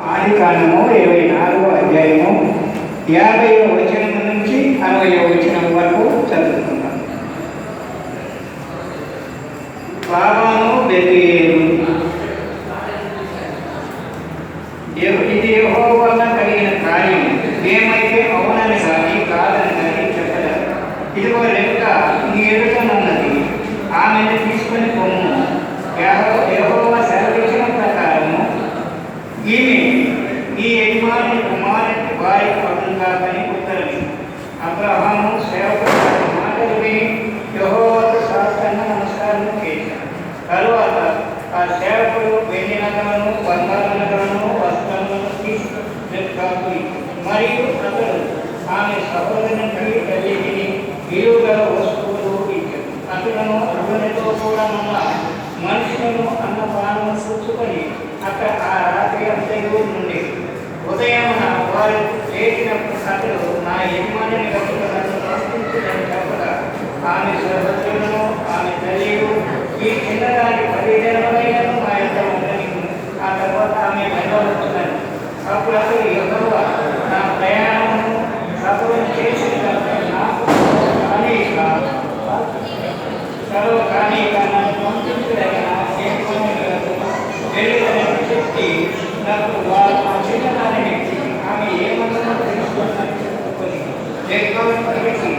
ఆదికాండము 24వ అధ్యాయము 50వ వచనం నుంచి 60వ వచనం వరకు చదువుకుంటాం. లాబాను బెతూయేలు. ఇది యెహోవా వలన కలిగిన కార్యం, ఏమైతే అవునని కానీ కాదని కానీ చెప్పలేదు. ఇదిగో రెబ్కా నీ ఎదుటనున్నది, ఆమెను తీసుకొని పొమ్ము. యెహోవా సెలవిచ్చిన ప్రకారము ఈమె ఈ యజమాని కుమారుని భార్య అగునుగాకని ఉత్తరమిచ్చాడు. అబ్రహాము సేవకుడు మాటలు విని యెహోవాకు సాష్టాంగ నమస్కారం చేశాడు. తరువాత ఆ సేవకుడు వెండి నగలను, బంగారు నగలను, వస్త్రములను తీసి రెబ్కాకు ఇచ్చాడు. మరియు అతడు ఆమె సహోదరునికి తల్లిని విలువగల వస్తువులు ఇచ్చాడు. అతడును అతనితో కూడా ఉన్న మనుషులను అన్నపానము చూసుకొని అక్కడ ఆ రాత్రి అంతయు నుండి ఉదయమున వారు లేచినప్పుడు అతడు నా యజమానిని కనుక నన్ను ప్రశ్నించుదని చెప్పగా ఆమె సహోదరులను ఆమె తల్లియు ఈ చిన్నదాని 10 దినములైనను నా యొక్క ఉండని, ఆ తర్వాత ఆమె బయలువచ్చునని. అప్పుడు అతడు యెహోవా నా ప్రయాణమును సఫలం చేసిన నాకు కానీ నన్ను పంపించదగిన వెళ్ళిదని చెప్పి నాకు వారు ఆ చిన్నదానిని ఆమె ఏమన్నా తెలుసుకుని పెట్టి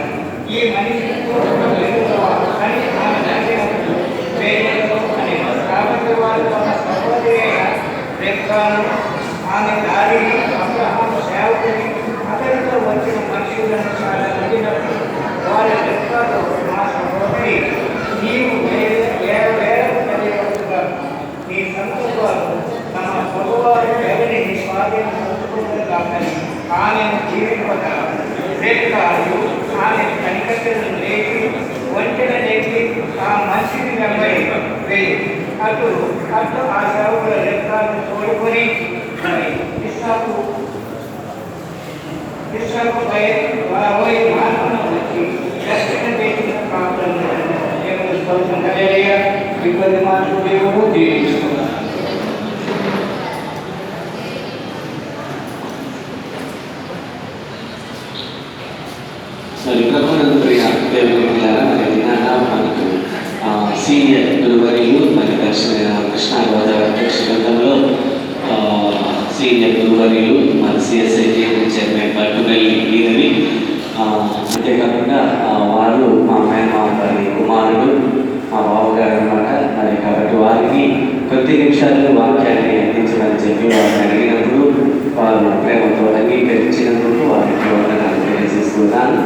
ఈ మనిషితో అని ఆమె నచ్చినప్పుడు వేయలేదు అని. కాబట్టి వారు తమ సహోదరి రెబ్కాను ఆమె దారిని అబ్రహాము సేవకుని అతనితో వచ్చిన మనుషులను చాలా అడిగినప్పుడు వారి రెబ్కాతో మా సహోదరి నీవు వేలకు తెలియవచ్చుగా నీ సంతోషాలు తమ పొగవారి పేరుని నీ స్వాధీనం పంచుకుంటుంది కాకని ఆమెను జీవింపగా రెబ్కాయు ఆమె కనికట్టెలను లేచి వంటెన లేచి ఆ మనిషిని వెంబడి వెళ్ళి అటు ఆ సేవకుల రెబ్కాను తోడుకొని ఇస్సాకు పోయి మార్పును వచ్చి దక్షిణ దేశం ప్రాంతంలో దేవుని స్తోత్రం హల్లెలూయా. ఇబ్బంది మాటలు దేవుడు దీవించుకున్నాడు. మనకు సీనియర్ గురువర్యులు మరి దర్శన కృష్ణా గోదావరి అధ్యక్ష బృందంలో సీనియర్ గురువర్యులు మన సిఎస్ఐ చైర్మన్ పట్టుబెల్లి ఈయనని, అంతేకాకుండా వారు మా మేనమామ గారి కుమారుడు, మా బావగారు అన్నమాట. మరి కాబట్టి వారికి కొద్ది నిమిషాలు వాక్యాన్ని అందించమని చెప్పి వారిని అడిగినప్పుడు వారు ప్రేమతో అంగీకరించినందుకు వారికి వందనాలు తెలియజేస్తున్నాను.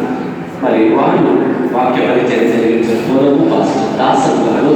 మరి వారు వాక్య పరిచయం జరిగించిన పూర్వము పాస్టర్ దాసన్ గారు